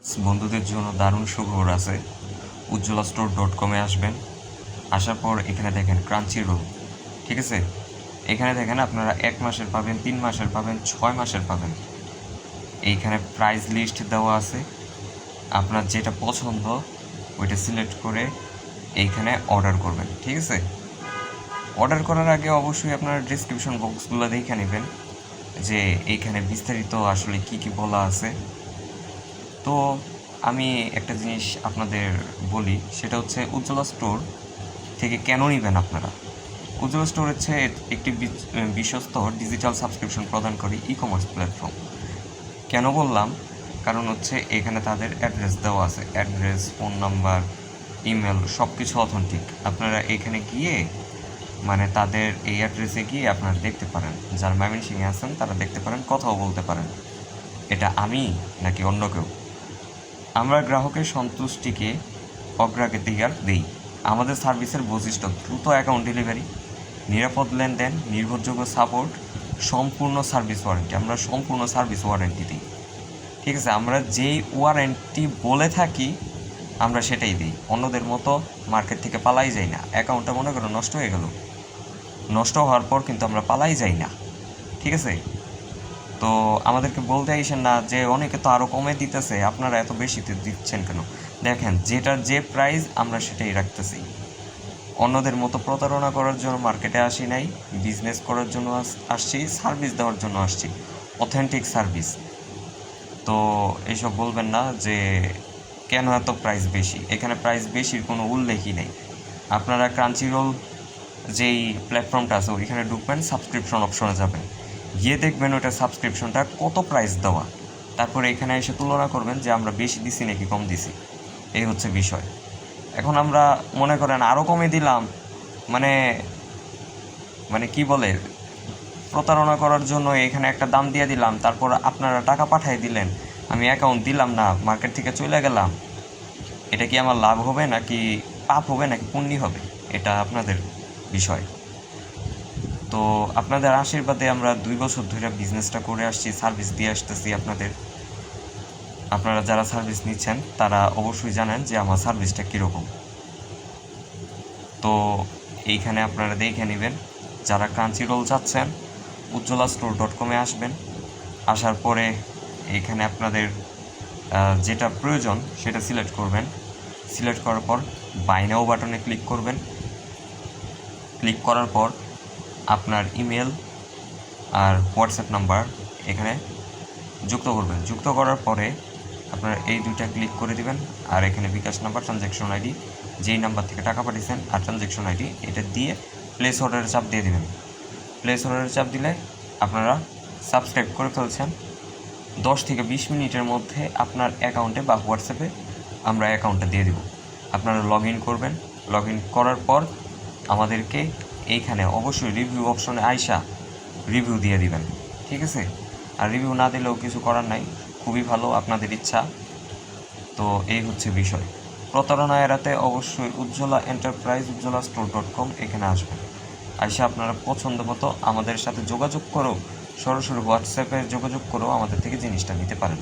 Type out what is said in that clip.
বন্ধুদের জন্য দারুণ সুখবর আছে। ujjwalastore.com-এ আসবেন। আসার পর এখানে দেখেন ক্রাঞ্চি রোল, ঠিক আছে? এখানে দেখেন আপনারা 1 মাসের পাবেন, 3 মাসের পাবেন, 6 মাসের পাবেন। এইখানে প্রাইস লিস্ট দেওয়া আছে। আপনার যেটা পছন্দ ওইটা সিলেক্ট করে এইখানে অর্ডার করবেন, ঠিক আছে? অর্ডার করার আগে অবশ্যই আপনার ডেসক্রিপশন বক্সগুলো দেখে নেবেন যে এইখানে বিস্তারিত আসলে কি কি বলা আছে। তো আমি একটা জিনিস আপনাদের বলি, সেটা হচ্ছে উজ্জ্বলা স্টোর থেকে কেন নেবেন আপনারা। উজ্জ্বলা স্টোর হচ্ছে একটি বিশ্বস্ত ডিজিটাল সাবস্ক্রিপশন প্রদানকারী ই কমার্স প্ল্যাটফর্ম। কেন বললাম? কারণ হচ্ছে এখানে তাদের অ্যাড্রেস দেওয়া আছে, অ্যাড্রেস, ফোন নাম্বার, ইমেল সব কিছু অথেন্টিক। আপনারা এখানে গিয়ে মানে তাদের এই অ্যাড্রেসে গিয়ে আপনারা দেখতে পারেন, যারা ময়মনসিংহে আছেন তারা দেখতে পারেন, কথাও বলতে পারেন এটা আমি নাকি অন্য কেউ। আমরা গ্রাহকের সন্তুষ্টিকে অগ্রাধিকার দিই। আমাদের সার্ভিসের বৈশিষ্ট্য দ্রুত অ্যাকাউন্ট ডেলিভারি, নিরাপদ লেনদেন, নির্ভরযোগ্য সাপোর্ট, সম্পূর্ণ সার্ভিস ওয়ারেন্টি। আমরা সম্পূর্ণ সার্ভিস ওয়ারেন্টি দিই, ঠিক আছে? আমরা যেই ওয়ারেন্টি বলে থাকি আমরা সেটাই দিই। অন্যদের মতো মার্কেট থেকে পালাই যাই না। অ্যাকাউন্টটা মনে করো নষ্ট হয়ে গেল, নষ্ট হওয়ার পর কিন্তু আমরা পালাই যাই না, ঠিক আছে? তো আমাদেরকে বলতে আইসেন না যে অনেকে তো আরও কমে দিতেছে, আপনারা এত বেশিতে দিচ্ছেন কেন। দেখেন যেটার যে প্রাইস আমরা সেটাই রাখতেছি। অন্যদের মতো প্রতারণা করার জন্য মার্কেটে আসি নাই, বিজনেস করার জন্য আসছি, সার্ভিস দেওয়ার জন্য আসছি, অথেন্টিক সার্ভিস। তো এইসব বলবেন না যে কেন এত প্রাইস বেশি। এখানে প্রাইস বেশির কোনো উল্লেখই নেই। আপনারা ক্রাঞ্চি রোল যেই প্ল্যাটফর্মটা আছে ওইখানে ঢুকবেন, সাবস্ক্রিপশন অপশনে যাবেন, গিয়ে দেখবেন ওটা সাবস্ক্রিপশনটা কত প্রাইস দেওয়া। তারপরে এখানে এসে তুলনা করবেন যে আমরা বেশি দিছি নাকি কম দিছি। এই হচ্ছে বিষয়। এখন আমরা মনে করেন আরও কমে দিলাম, মানে মানে কি বলে, প্রতারণা করার জন্য এখানে একটা দাম দিয়ে দিলাম, তারপর আপনারা টাকা পাঠিয়ে দিলেন, আমি অ্যাকাউন্ট দিলাম না, মার্কেট থেকে চলে গেলাম। এটা কি আমার লাভ হবে নাকি পাপ হবে নাকি পুণ্যি হবে, এটা আপনাদের বিষয়। তো আপনাদের আশীর্বাদে আমরা 2 বছর ধরে বিজনেসটা করে আসছি, সার্ভিস দিয়ে আসতেছি আপনাদের। আপনারা যারা সার্ভিস নিচ্ছেন তারা অবশ্যই জানেন যে আমার সার্ভিসটা কীরকম। তো এইখানে আপনারা দেখে নেবেন। যারা ক্রাঞ্চি রোল চাচ্ছেন ujjwalastore.com-এ আসবেন। আসার পরে এইখানে আপনাদের যেটা প্রয়োজন সেটা সিলেক্ট করবেন। সিলেক্ট করার পর বাই নাও বাটনে ক্লিক করবেন। ক্লিক করার পর আপনার ইমেল আর হোয়াটসঅ্যাপ নাম্বার এখানে যুক্ত করবেন। যুক্ত করার পরে আপনারা এই দুইটা ক্লিক করে দিবেন, আর এখানে বিকাশ নাম্বার, ট্রানজ্যাকশন আইডি, যেই নাম্বার থেকে টাকা পাঠিয়েছেন, আর ট্রানজ্যাকশন আইডি এটা দিয়ে প্লেস অর্ডারের চাপ দিয়ে দেবেন। প্লেস অর্ডারের চাপ দিলে আপনারা সাবস্ক্রাইব করে ফেলছেন। 10 থেকে 20 মিনিটের মধ্যে আপনার অ্যাকাউন্টে বা হোয়াটসঅ্যাপে আমরা অ্যাকাউন্টটা দিয়ে দেব। আপনারা লগ ইন করবেন। লগ ইন করার পর আমাদেরকে এইখানে অবশ্যই রিভিউ অপশনে আইসা রিভিউ দিয়ে দিবেন, ঠিক আছে? আর রিভিউ না দিলেও কিছু করার নাই, খুবই ভালো, আপনাদের ইচ্ছা। তো এই হচ্ছে বিষয়। প্রতারণা এড়াতে অবশ্যই উজ্জ্বলা এন্টারপ্রাইজ ujjwalastore.com এখানে আসবেন। আইসা আপনারা পছন্দ মতো আমাদের সাথে যোগাযোগ করো, সরাসরি হোয়াটসঅ্যাপে যোগাযোগ করেও আমাদের থেকে জিনিসটা নিতে পারেন।